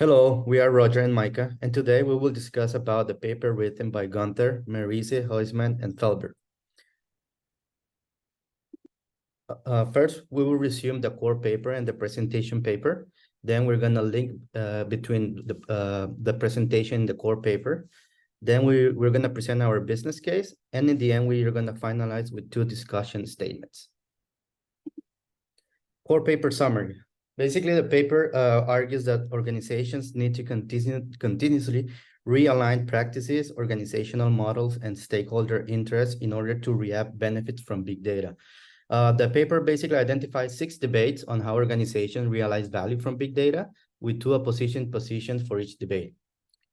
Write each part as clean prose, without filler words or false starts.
Hello, we are Roger and Micah, and today we will discuss about the paper written by Gunther, Merise, Huisman, and Felber. First, we will resume the core paper and the presentation paper. Then we're going to link between the presentation and the core paper. Then we're going to present our business case, and in the end, we are going to finalize with two discussion statements. Core paper summary. Basically, the paper argues that organizations need to continuously realign practices, organizational models, and stakeholder interests in order to reap benefits from big data. The paper basically identifies 6 debates on how organizations realize value from big data, with 2 opposition positions for each debate.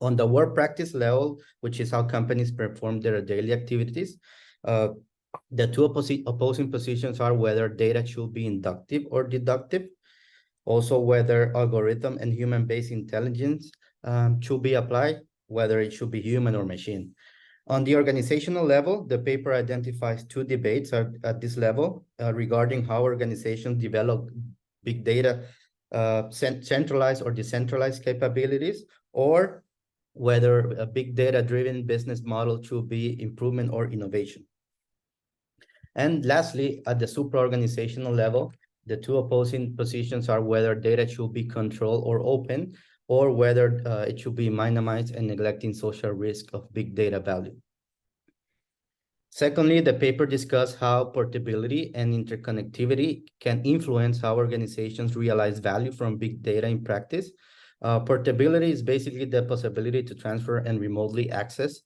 On the work practice level, which is how companies perform their daily activities, the 2 opposing positions are whether data should be inductive or deductive, also whether algorithm and human-based intelligence should be applied, whether it should be human or machine. On the organizational level, the paper identifies 2 debates at this level regarding how organizations develop big data centralized or decentralized capabilities, or whether a big data-driven business model should be improvement or innovation. And lastly, at the supra-organizational level, the 2 opposing positions are whether data should be controlled or open, or whether it should be minimized and neglecting social risk of big data value. Secondly, the paper discussed how portability and interconnectivity can influence how organizations realize value from big data in practice. Portability is basically the possibility to transfer and remotely access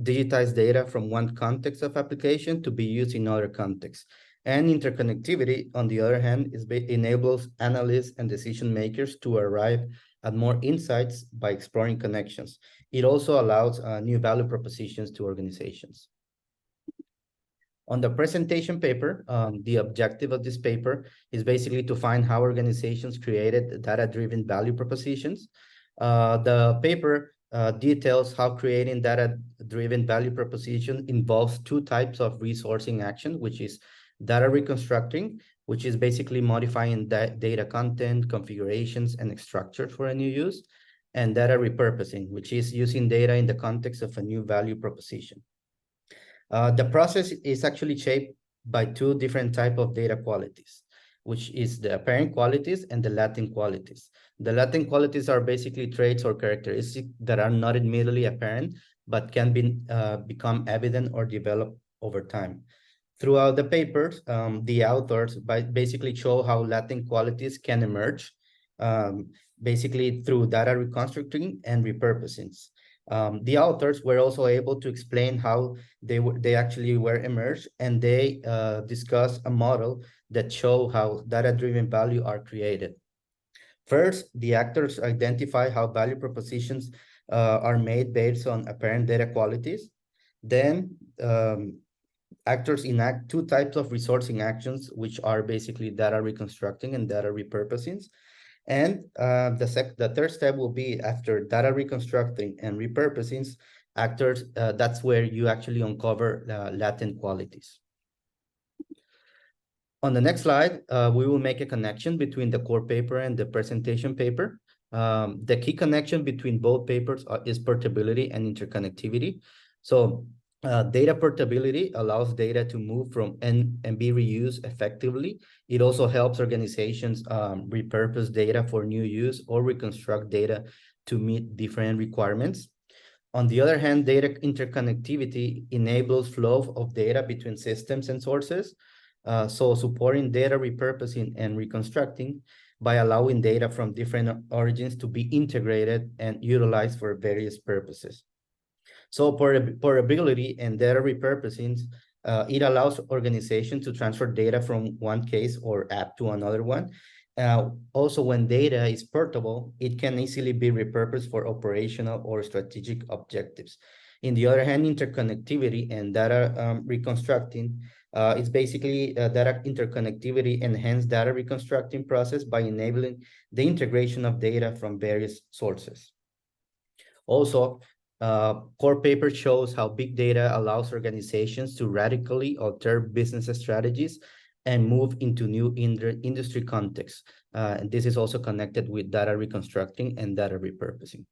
digitized data from one context of application to be used in other contexts. And interconnectivity, on the other hand, enables analysts and decision makers to arrive at more insights by exploring connections. It also allows new value propositions to organizations. On the presentation paper, the objective of this paper is basically to find how organizations created data-driven value propositions. The paper details how creating data-driven value proposition involves 2 types of resourcing action, which is data reconstructing, which is basically modifying data content, configurations, and structures for a new use, and data repurposing, which is using data in the context of a new value proposition. The process is actually shaped by 2 different types of data qualities, which is the apparent qualities and the latent qualities. The latent qualities are basically traits or characteristics that are not immediately apparent, but can become evident or develop over time. Throughout the papers, the authors basically show how latent qualities can emerge, basically through data reconstructing and repurposing. The authors were also able to explain how they actually were emerged, and they discuss a model that show how data-driven value are created. First, the actors identify how value propositions are made based on apparent data qualities. Then actors enact 2 types of resourcing actions, which are basically data reconstructing and data repurposing. And the third step will be, after data reconstructing and repurposing actors, that's where you actually uncover latent qualities. On the next slide, we will make a connection between the core paper and the presentation paper. The key connection between both papers is portability and interconnectivity. So data portability allows data to move from and be reused effectively. It also helps organizations repurpose data for new use or reconstruct data to meet different requirements. On the other hand, data interconnectivity enables flow of data between systems and sources. So supporting data repurposing and reconstructing by allowing data from different origins to be integrated and utilized for various purposes. So portability and data repurposing, it allows organizations to transfer data from one case or app to another one. Also, when data is portable, it can easily be repurposed for operational or strategic objectives. On the other hand, interconnectivity and data reconstructing is basically data interconnectivity enhanced data reconstructing process by enabling the integration of data from various sources. Also, core paper shows how big data allows organizations to radically alter business strategies and move into new industry contexts. And this is also connected with data reconstructing and data repurposing.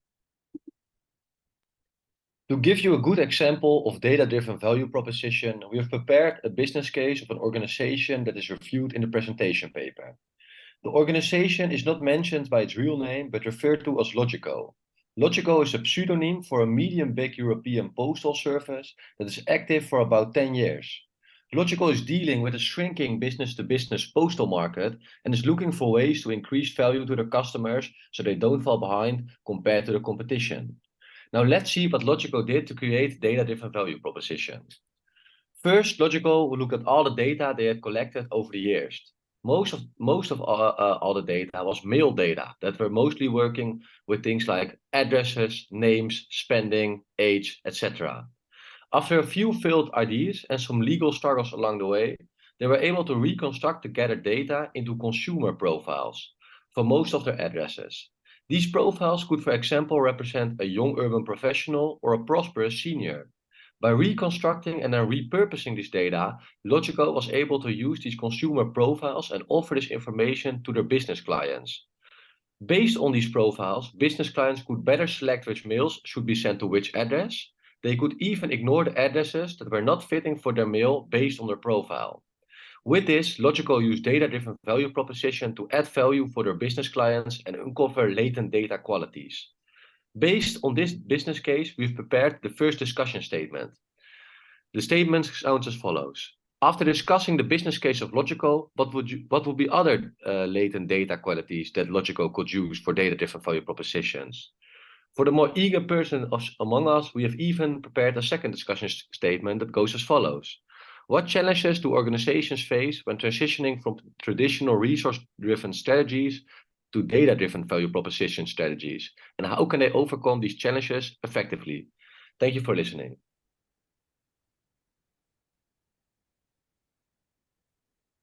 To give you a good example of data-driven value proposition, we have prepared a business case of an organization that is reviewed in the presentation paper. The organization is not mentioned by its real name, but referred to as Logico. Logico is a pseudonym for a medium-big European postal service that is active for about 10 years. Logico is dealing with a shrinking business-to-business postal market and is looking for ways to increase value to their customers so they don't fall behind compared to the competition. Now let's see what Logico did to create data-driven value proposition. First, Logico will look at all the data they had collected over the years. Most of all the data was mail data that were mostly working with things like addresses, names, spending, age, etc. After a few failed ideas and some legal struggles along the way, they were able to reconstruct the gathered data into consumer profiles for most of their addresses. These profiles could, for example, represent a young urban professional or a prosperous senior. By reconstructing and then repurposing this data, Logico was able to use these consumer profiles and offer this information to their business clients. Based on these profiles, business clients could better select which mails should be sent to which address. They could even ignore the addresses that were not fitting for their mail based on their profile. With this, Logico used data-driven value proposition to add value for their business clients and uncover latent data qualities. Based on this business case, we've prepared the first discussion statement. The statement sounds as follows. After discussing the business case of Logico, what would be other latent data qualities that Logico could use for data-driven value propositions? For the more eager person among us, we have even prepared a second discussion statement that goes as follows. What challenges do organizations face when transitioning from traditional resource-driven strategies to data-driven value proposition strategies? And how can they overcome these challenges effectively? Thank you for listening.